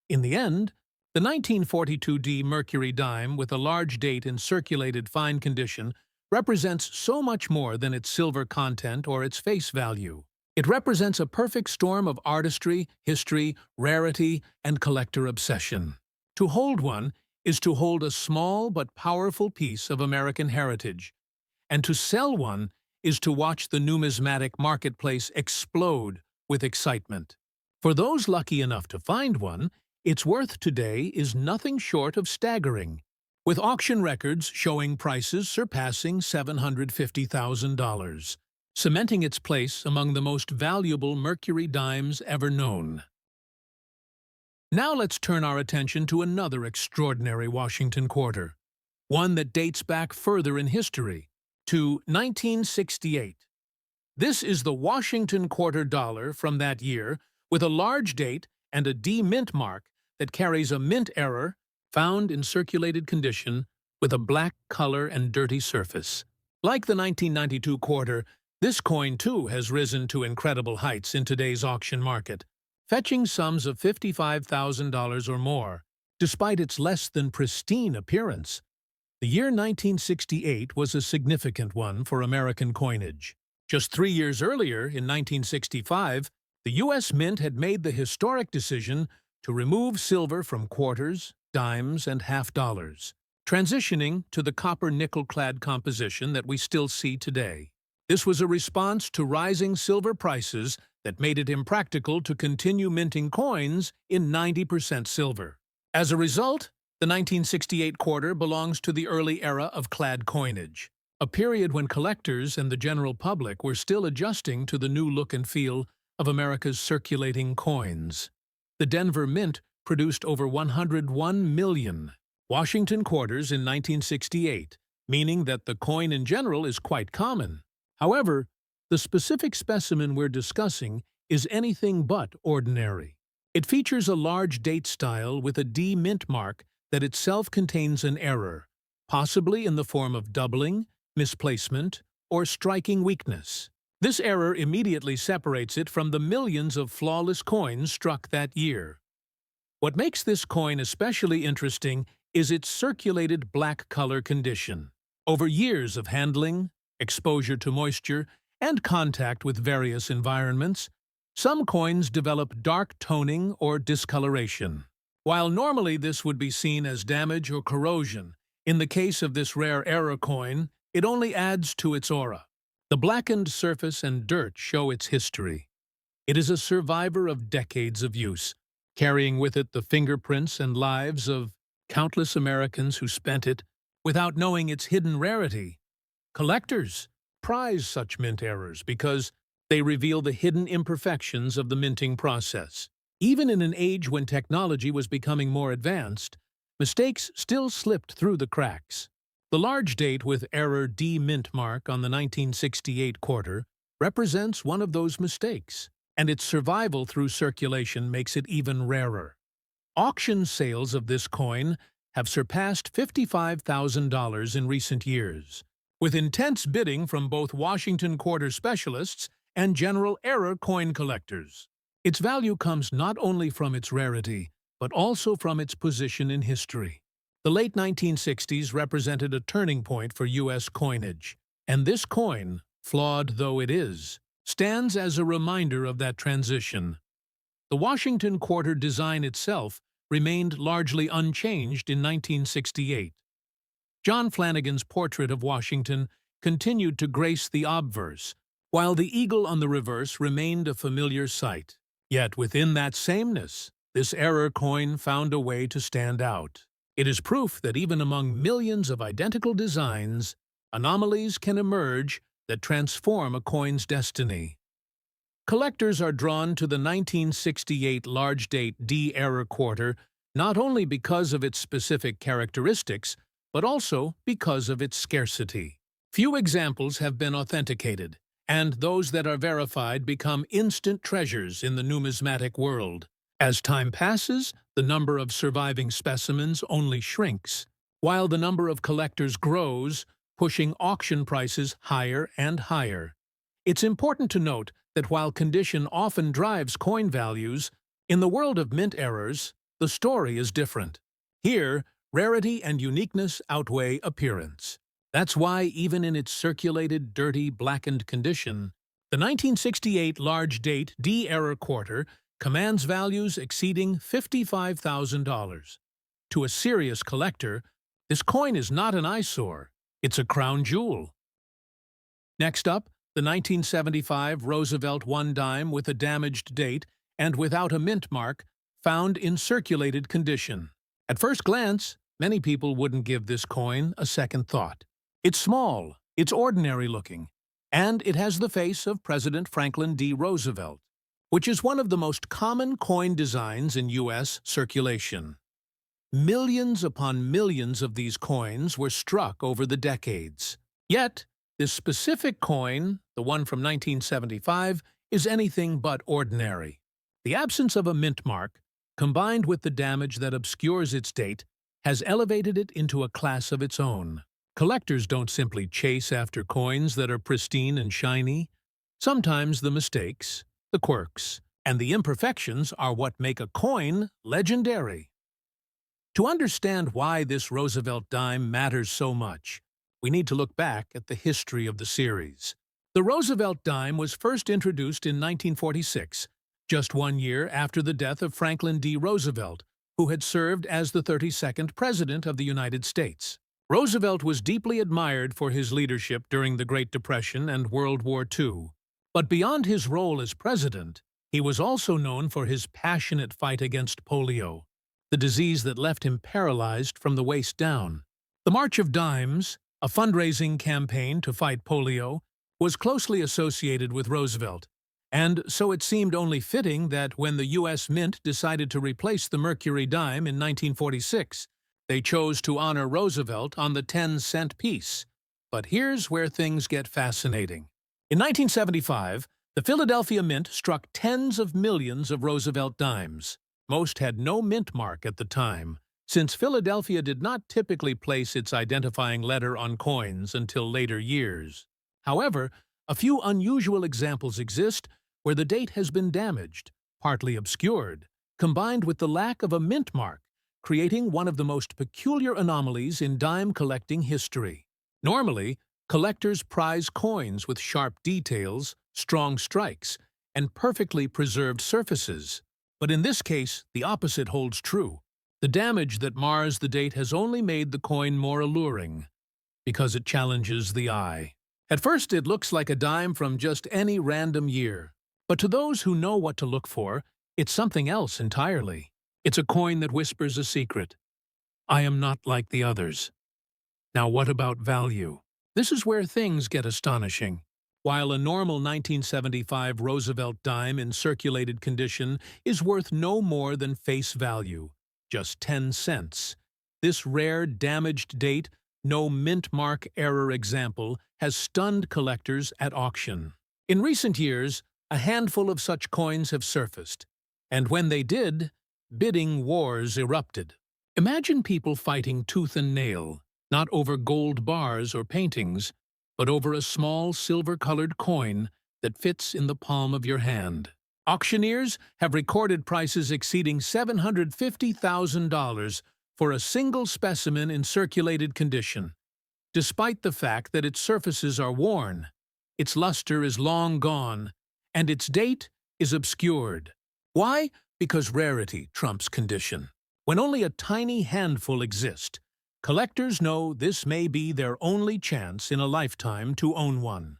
In the end, the 1942 D Mercury dime with a large date in circulated fine condition represents so much more than its silver content or its face value. It represents a perfect storm of artistry, history, rarity, and collector obsession. To hold one is to hold a small but powerful piece of American heritage, and to sell one is to watch the numismatic marketplace explode with excitement. For those lucky enough to find one, its worth today is nothing short of staggering, with auction records showing prices surpassing $750,000, cementing its place among the most valuable Mercury dimes ever known. Now let's turn our attention to another extraordinary Washington quarter, one that dates back further in history, to 1968. This is the Washington quarter dollar from that year, with a large date and a D mint mark that carries a mint error found in circulated condition with a black color and dirty surface. Like the 1992 quarter, this coin too has risen to incredible heights in today's auction market, fetching sums of $55,000 or more, despite its less than pristine appearance. The year 1968 was a significant one for American coinage. Just 3 years earlier, in 1965, the U.S. Mint had made the historic decision to remove silver from quarters, dimes, and half dollars, transitioning to the copper nickel-clad composition that we still see today. This was a response to rising silver prices that made it impractical to continue minting coins in 90% silver. As a result, the 1968 quarter belongs to the early era of clad coinage, a period when collectors and the general public were still adjusting to the new look and feel of America's circulating coins. The Denver Mint produced over 101 million Washington quarters in 1968, meaning that the coin in general is quite common. However, the specific specimen we're discussing is anything but ordinary. It features a large date style with a D mint mark that itself contains an error, possibly in the form of doubling, misplacement, or striking weakness. This error immediately separates it from the millions of flawless coins struck that year. What makes this coin especially interesting is its circulated black color condition. Over years of handling, exposure to moisture, and contact with various environments, some coins develop dark toning or discoloration. While normally this would be seen as damage or corrosion, in the case of this rare error coin, it only adds to its aura. The blackened surface and dirt show its history. It is a survivor of decades of use, carrying with it the fingerprints and lives of countless Americans who spent it without knowing its hidden rarity. Collectors prize such mint errors because they reveal the hidden imperfections of the minting process. Even in an age when technology was becoming more advanced, mistakes still slipped through the cracks. The large date with error D mint mark on the 1968 quarter represents one of those mistakes, and its survival through circulation makes it even rarer. Auction sales of this coin have surpassed $55,000 in recent years, with intense bidding from both Washington quarter specialists and general error coin collectors. Its value comes not only from its rarity, but also from its position in history. The late 1960s represented a turning point for U.S. coinage, and this coin, flawed though it is, stands as a reminder of that transition. The Washington quarter design itself remained largely unchanged in 1968. John Flanagan's portrait of Washington continued to grace the obverse, while the eagle on the reverse remained a familiar sight. Yet within that sameness, this error coin found a way to stand out. It is proof that even among millions of identical designs, anomalies can emerge that transform a coin's destiny. Collectors are drawn to the 1968 large-date D error quarter not only because of its specific characteristics, but also because of its scarcity. Few examples have been authenticated, and those that are verified become instant treasures in the numismatic world. As time passes, the number of surviving specimens only shrinks, while the number of collectors grows, pushing auction prices higher and higher. It's important to note that while condition often drives coin values, in the world of mint errors, the story is different. Here, rarity and uniqueness outweigh appearance. That's why, even in its circulated, dirty, blackened condition, the 1968 large-date D error quarter commands values exceeding $55,000. To a serious collector, this coin is not an eyesore, it's a crown jewel. Next up, the 1975 Roosevelt one dime with a damaged date and without a mint mark found in circulated condition. At first glance, many people wouldn't give this coin a second thought. It's small, it's ordinary-looking, and it has the face of President Franklin D. Roosevelt, which is one of the most common coin designs in U.S. circulation. Millions upon millions of these coins were struck over the decades. Yet, this specific coin, the one from 1975, is anything but ordinary. The absence of a mint mark, combined with the damage that obscures its date, has elevated it into a class of its own. Collectors don't simply chase after coins that are pristine and shiny. Sometimes the mistakes, the quirks, and the imperfections are what make a coin legendary. To understand why this Roosevelt dime matters so much, we need to look back at the history of the series. The Roosevelt dime was first introduced in 1946, just 1 year after the death of Franklin D. Roosevelt, who had served as the 32nd President of the United States. Roosevelt was deeply admired for his leadership during the Great Depression and World War II. But beyond his role as president, he was also known for his passionate fight against polio, the disease that left him paralyzed from the waist down. The March of Dimes, a fundraising campaign to fight polio, was closely associated with Roosevelt, and so it seemed only fitting that when the U.S. Mint decided to replace the Mercury dime in 1946, they chose to honor Roosevelt on the 10-cent piece. But here's where things get fascinating. In 1975, the Philadelphia Mint struck tens of millions of Roosevelt dimes. Most had no mint mark at the time, since Philadelphia did not typically place its identifying letter on coins until later years. However, a few unusual examples exist where the date has been damaged, partly obscured, combined with the lack of a mint mark, creating one of the most peculiar anomalies in dime collecting history. Normally, collectors prize coins with sharp details, strong strikes, and perfectly preserved surfaces. But in this case, the opposite holds true. The damage that mars the date has only made the coin more alluring, because it challenges the eye. At first, it looks like a dime from just any random year. But to those who know what to look for, it's something else entirely. It's a coin that whispers a secret. I am not like the others. Now what about value? This is where things get astonishing. While a normal 1975 Roosevelt dime in circulated condition is worth no more than face value, just 10 cents, this rare damaged date, no mint mark error example has stunned collectors at auction. In recent years, a handful of such coins have surfaced, and when they did, bidding wars erupted. Imagine people fighting tooth and nail, not over gold bars or paintings, but over a small silver-colored coin that fits in the palm of your hand. Auctioneers have recorded prices exceeding $750,000 for a single specimen in circulated condition, despite the fact that its surfaces are worn, its luster is long gone, and its date is obscured. Why? Because rarity trumps condition. When only a tiny handful exist, collectors know this may be their only chance in a lifetime to own one.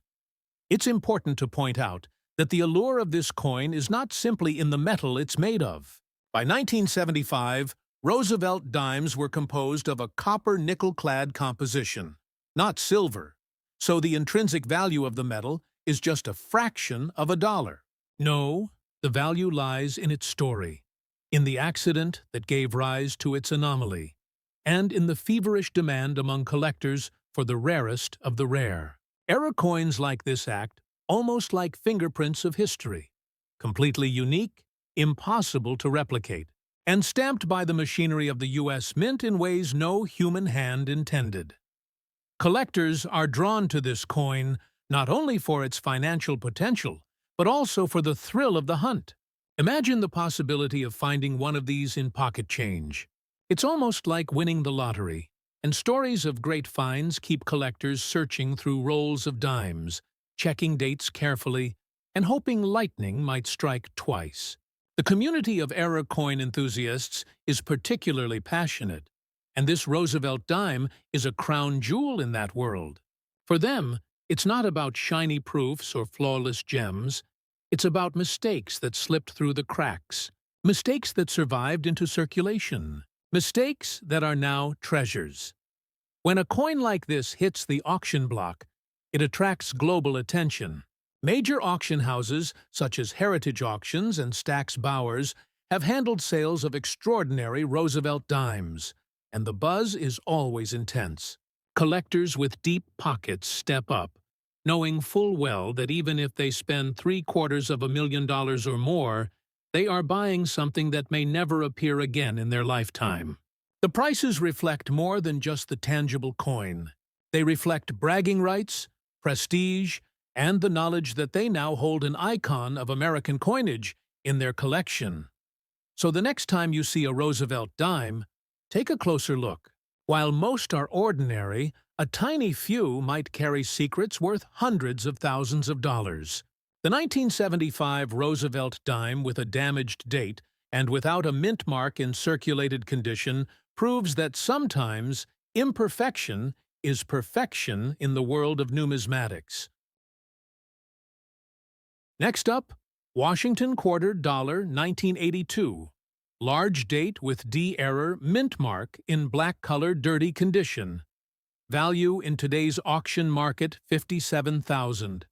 It's important to point out that the allure of this coin is not simply in the metal it's made of. By 1975, Roosevelt dimes were composed of a copper nickel-clad composition, not silver, so the intrinsic value of the metal is just a fraction of $1. No, the value lies in its story, in the accident that gave rise to its anomaly, and in the feverish demand among collectors for the rarest of the rare. Era coins like this act almost like fingerprints of history, completely unique, impossible to replicate, and stamped by the machinery of the U.S. Mint in ways no human hand intended. Collectors are drawn to this coin not only for its financial potential, but also for the thrill of the hunt. Imagine the possibility of finding one of these in pocket change. It's almost like winning the lottery, and stories of great finds keep collectors searching through rolls of dimes, checking dates carefully, and hoping lightning might strike twice. The community of era coin enthusiasts is particularly passionate, and this Roosevelt dime is a crown jewel in that world. For them, it's not about shiny proofs or flawless gems. It's about mistakes that slipped through the cracks, Mistakes that survived into circulation. Mistakes that are now treasures. When a coin like this hits the auction block, it attracts global attention. Major auction houses, such as Heritage Auctions and Stack's Bowers, have handled sales of extraordinary Roosevelt dimes, and the buzz is always intense. Collectors with deep pockets step up, knowing full well that even if they spend $750,000 or more, they are buying something that may never appear again in their lifetime. The prices reflect more than just the tangible coin. They reflect bragging rights, prestige, and the knowledge that they now hold an icon of American coinage in their collection. So the next time you see a Roosevelt dime, take a closer look. While most are ordinary, a tiny few might carry secrets worth hundreds of thousands of dollars. The 1975 Roosevelt dime with a damaged date and without a mint mark in circulated condition proves that sometimes imperfection is perfection in the world of numismatics. Next up, Washington Quarter Dollar 1982. Large date with D-error mint mark in black-colored dirty condition. Value in today's auction market $57,000.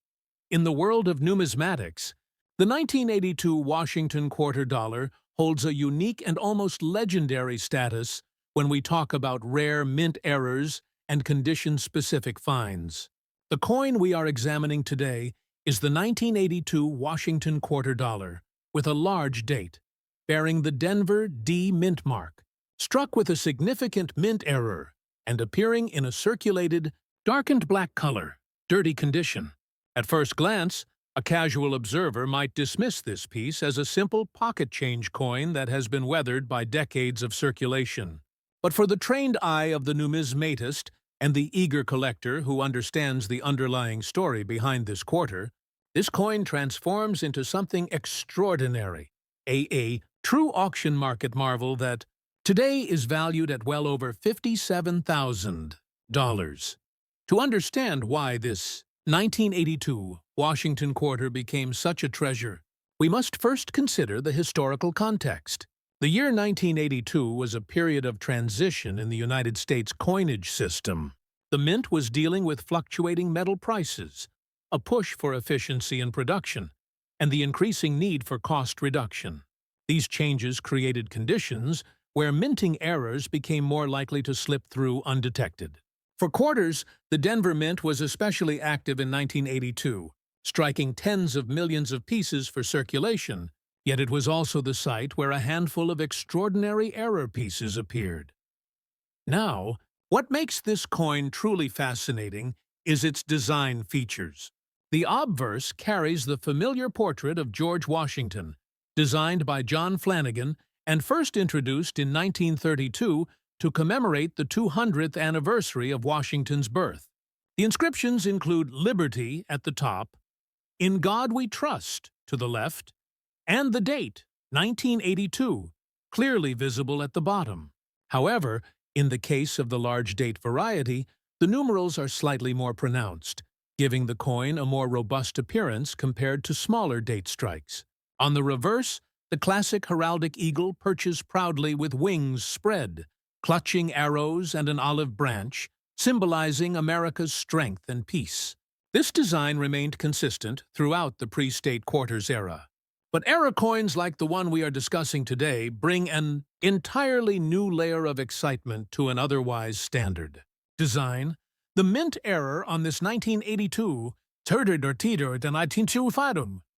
In the world of numismatics, the 1982 Washington Quarter Dollar holds a unique and almost legendary status when we talk about rare mint errors and condition-specific finds. The coin we are examining today is the 1982 Washington Quarter Dollar, with a large date, bearing the Denver D mint mark, struck with a significant mint error, and appearing in a circulated, darkened black color, dirty condition. At first glance, a casual observer might dismiss this piece as a simple pocket change coin that has been weathered by decades of circulation. But for the trained eye of the numismatist and the eager collector who understands the underlying story behind this quarter, this coin transforms into something extraordinary, a true auction market marvel that today is valued at well over $57,000. To understand why this 1982 Washington Quarter became such a treasure, we must first consider the historical context. The year 1982 was a period of transition in the United States coinage system. The mint was dealing with fluctuating metal prices, a push for efficiency in production, and the increasing need for cost reduction. These changes created conditions where minting errors became more likely to slip through undetected. For quarters, the Denver Mint was especially active in 1982, striking tens of millions of pieces for circulation, yet it was also the site where a handful of extraordinary error pieces appeared. Now, what makes this coin truly fascinating is its design features. The obverse carries the familiar portrait of George Washington, designed by John Flanagan and first introduced in 1932 to commemorate the 200th anniversary of Washington's birth. The inscriptions include Liberty at the top, In God We Trust to the left, and the date, 1982, clearly visible at the bottom. However, in the case of the large date variety, the numerals are slightly more pronounced, giving the coin a more robust appearance compared to smaller date strikes. On the reverse, the classic heraldic eagle perches proudly with wings spread, clutching arrows and an olive branch, symbolizing America's strength and peace. This design remained consistent throughout the pre-state quarters era. But era coins like the one we are discussing today bring an entirely new layer of excitement to an otherwise standard design. The mint error on this 1982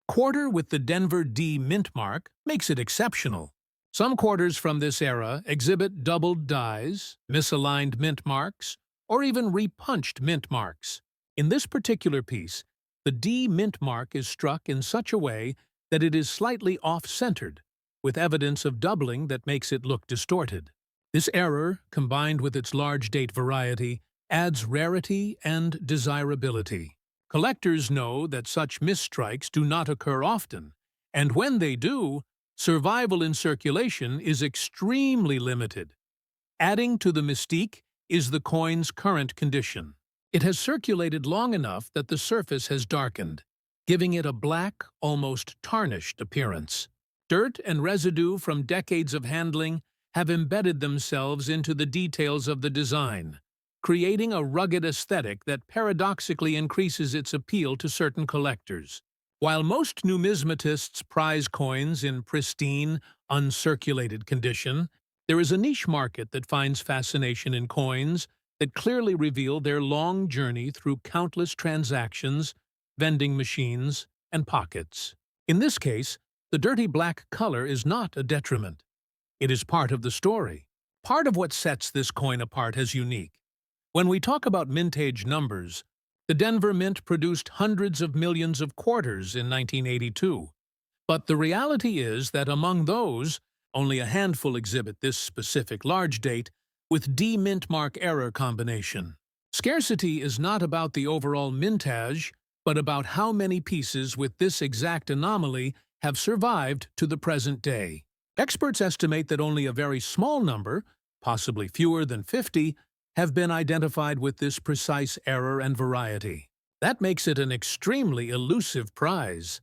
quarter with the Denver D mint mark makes it exceptional. Some quarters from this era exhibit doubled dies, misaligned mint marks, or even repunched mint marks. In this particular piece, the D mint mark is struck in such a way that it is slightly off-centered, with evidence of doubling that makes it look distorted. This error, combined with its large date variety, adds rarity and desirability. Collectors know that such misstrikes do not occur often, and when they do, survival in circulation is extremely limited. Adding to the mystique is the coin's current condition. It has circulated long enough that the surface has darkened, giving it a black, almost tarnished appearance. Dirt and residue from decades of handling have embedded themselves into the details of the design, creating a rugged aesthetic that paradoxically increases its appeal to certain collectors. While most numismatists prize coins in pristine, uncirculated condition, there is a niche market that finds fascination in coins that clearly reveal their long journey through countless transactions, vending machines, and pockets. In this case, the dirty black color is not a detriment. It is part of the story, part of what sets this coin apart as unique. When we talk about mintage numbers, the Denver Mint produced hundreds of millions of quarters in 1982. But the reality is that among those, only a handful exhibit this specific large date with D-mint mark error combination. Scarcity is not about the overall mintage, but about how many pieces with this exact anomaly have survived to the present day. Experts estimate that only a very small number, possibly fewer than 50, have been identified with this precise error and variety. That makes it an extremely elusive prize.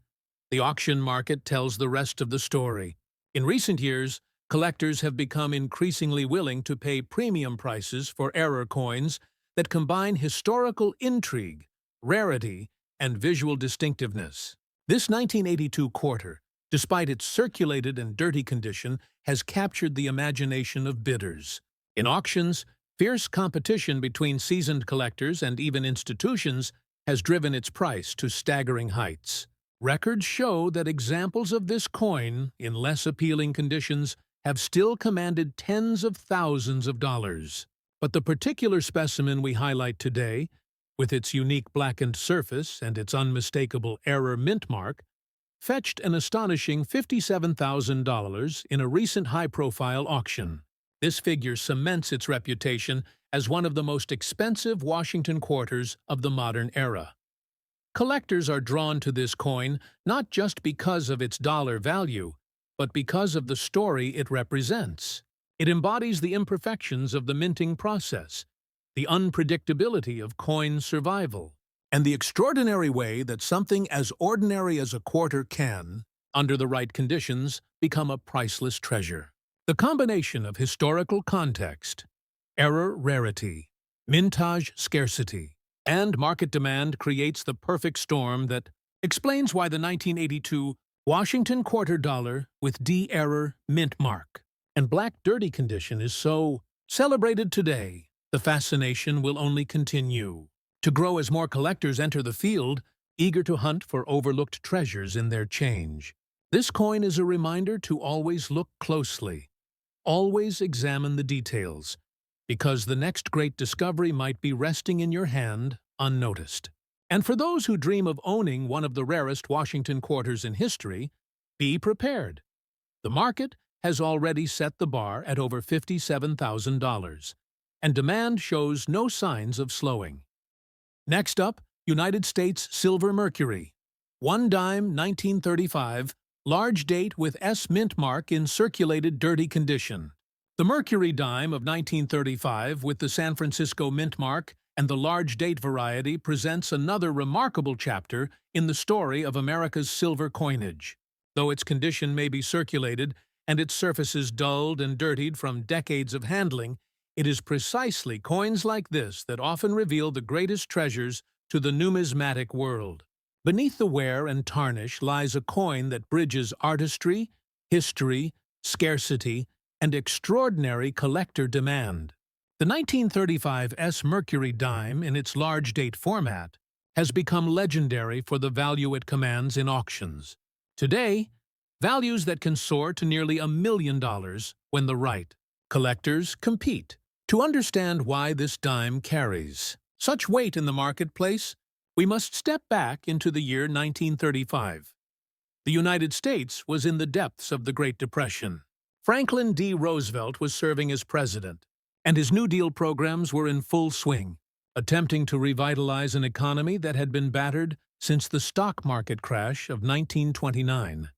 The auction market tells the rest of the story. In recent years, collectors have become increasingly willing to pay premium prices for error coins that combine historical intrigue, rarity, and visual distinctiveness. This 1982 quarter, despite its circulated and dirty condition, has captured the imagination of bidders. In auctions, fierce competition between seasoned collectors and even institutions has driven its price to staggering heights. Records show that examples of this coin, in less appealing conditions, have still commanded tens of thousands of dollars. But the particular specimen we highlight today, with its unique blackened surface and its unmistakable error mint mark, fetched an astonishing $57,000 in a recent high-profile auction. This figure cements its reputation as one of the most expensive Washington quarters of the modern era. Collectors are drawn to this coin not just because of its dollar value, but because of the story it represents. It embodies the imperfections of the minting process, the unpredictability of coin survival, and the extraordinary way that something as ordinary as a quarter can, under the right conditions, become a priceless treasure. The combination of historical context, error rarity, mintage scarcity, and market demand creates the perfect storm that explains why the 1982 Washington quarter dollar with D-error mint mark and black dirty condition is so celebrated today. The fascination will only continue to grow as more collectors enter the field, eager to hunt for overlooked treasures in their change. This coin is a reminder to always look closely, always examine the details, because the next great discovery might be resting in your hand unnoticed. And for those who dream of owning one of the rarest Washington quarters in history, be prepared. The market has already set the bar at over $57,000, and demand shows no signs of slowing. Next up, United States Silver Mercury. 1 dime 1935, large date with S mint mark in circulated dirty condition. The Mercury dime of 1935 with the San Francisco mint mark and the large date variety presents another remarkable chapter in the story of America's silver coinage. Though its condition may be circulated and its surfaces dulled and dirtied from decades of handling, it is precisely coins like this that often reveal the greatest treasures to the numismatic world. Beneath the wear and tarnish lies a coin that bridges artistry, history, scarcity, and extraordinary collector demand. The 1935 S Mercury dime, in its large date format, has become legendary for the value it commands in auctions. Today, values that can soar to nearly $1 million when the right collectors compete. To understand why this dime carries such weight in the marketplace, we must step back into the year 1935. The United States was in the depths of the Great Depression. Franklin D. Roosevelt was serving as president, and his New Deal programs were in full swing, attempting to revitalize an economy that had been battered since the stock market crash of 1929.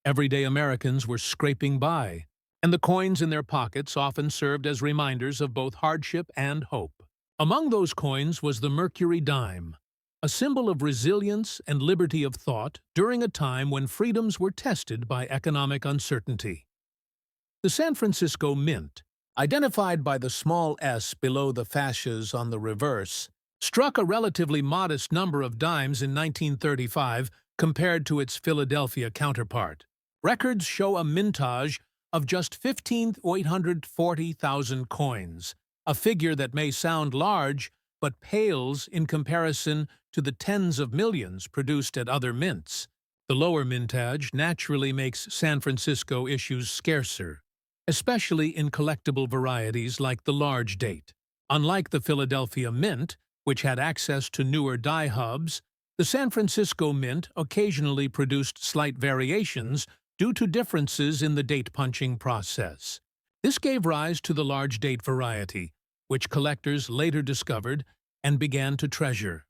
Everyday Americans were scraping by, and the coins in their pockets often served as reminders of both hardship and hope. Among those coins was the Mercury dime, a symbol of resilience and liberty of thought during a time when freedoms were tested by economic uncertainty. The San Francisco Mint, identified by the small s below the fasces on the reverse, struck a relatively modest number of dimes in 1935 compared to its Philadelphia counterpart. Records show a mintage of just 840,000 coins, a figure that may sound large but pales in comparison to the tens of millions produced at other mints. The lower mintage naturally makes San Francisco issues scarcer, especially in collectible varieties like the large date. Unlike the Philadelphia Mint, which had access to newer die hubs, the San Francisco Mint occasionally produced slight variations due to differences in the date-punching process. This gave rise to the large date variety, which collectors later discovered and began to treasure.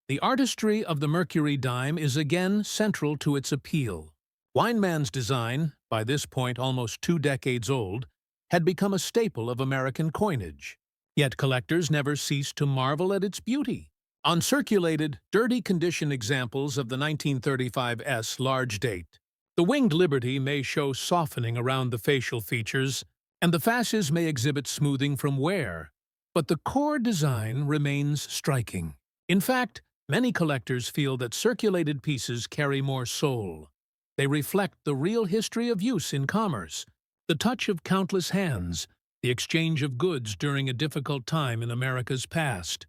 The artistry of the Mercury dime is again central to its appeal. Weinmann's design, by this point almost 2 decades old, had become a staple of American coinage. Yet collectors never ceased to marvel at its beauty. On circulated, dirty condition examples of the 1935's large date, the winged liberty may show softening around the facial features, and the fasces may exhibit smoothing from wear, but the core design remains striking. In fact, many collectors feel that circulated pieces carry more soul. They reflect the real history of use in commerce, the touch of countless hands, the exchange of goods during a difficult time in America's past.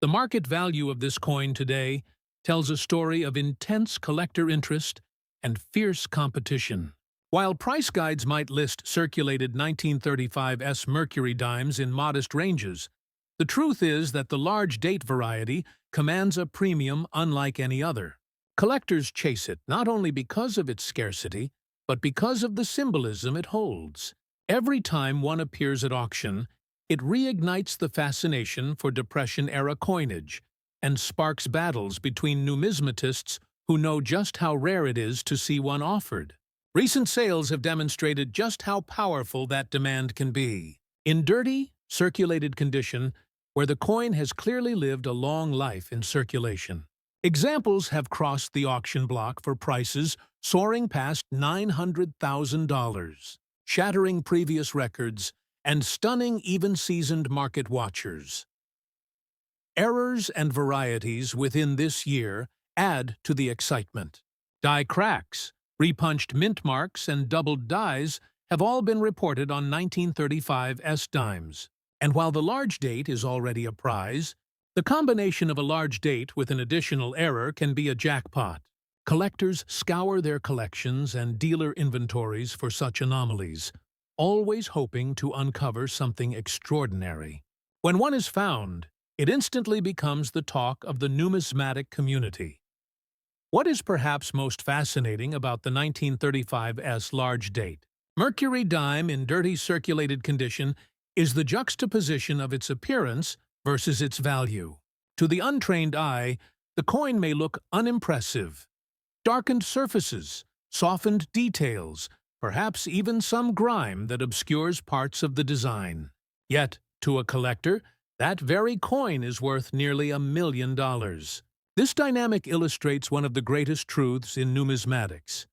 The market value of this coin today tells a story of intense collector interest and fierce competition. While price guides might list circulated 1935's Mercury dimes in modest ranges, the truth is that the large date variety commands a premium unlike any other. Collectors chase it not only because of its scarcity, but because of the symbolism it holds. Every time one appears at auction, it reignites the fascination for Depression-era coinage and sparks battles between numismatists who know just how rare it is to see one offered. Recent sales have demonstrated just how powerful that demand can be. In dirty, circulated condition, where the coin has clearly lived a long life in circulation, examples have crossed the auction block for prices soaring past $900,000, shattering previous records and stunning even seasoned market watchers. Errors and varieties within this year add to the excitement. Die cracks, repunched mint marks, and doubled dies have all been reported on 1935's dimes. And while the large date is already a prize, the combination of a large date with an additional error can be a jackpot. Collectors scour their collections and dealer inventories for such anomalies, always hoping to uncover something extraordinary. When one is found, it instantly becomes the talk of the numismatic community. What is perhaps most fascinating about the 1935's large date Mercury dime in dirty circulated condition is the juxtaposition of its appearance versus its value. To the untrained eye, the coin may look unimpressive. Darkened surfaces, softened details, perhaps even some grime that obscures parts of the design. Yet, to a collector, that very coin is worth nearly $1 million. This dynamic illustrates one of the greatest truths in numismatics.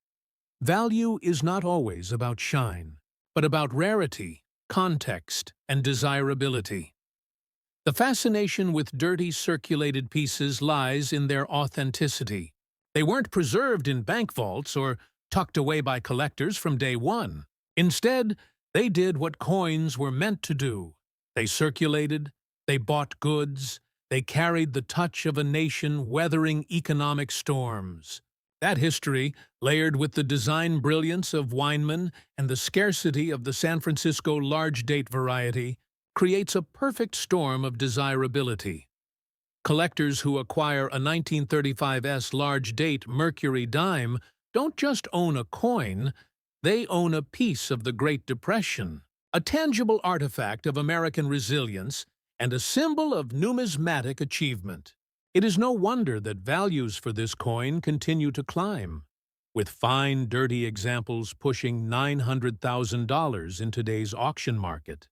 Value is not always about shine, but about rarity, context, and desirability. The fascination with dirty circulated pieces lies in their authenticity. They weren't preserved in bank vaults or tucked away by collectors from day one. Instead, they did what coins were meant to do. They circulated, they bought goods, they carried the touch of a nation weathering economic storms. That history, layered with the design brilliance of Weinmann and the scarcity of the San Francisco large date variety, creates a perfect storm of desirability. Collectors who acquire a 1935's large date Mercury dime don't just own a coin, they own a piece of the Great Depression, a tangible artifact of American resilience and a symbol of numismatic achievement. It is no wonder that values for this coin continue to climb, with fine, dirty examples pushing $900,000 in today's auction market.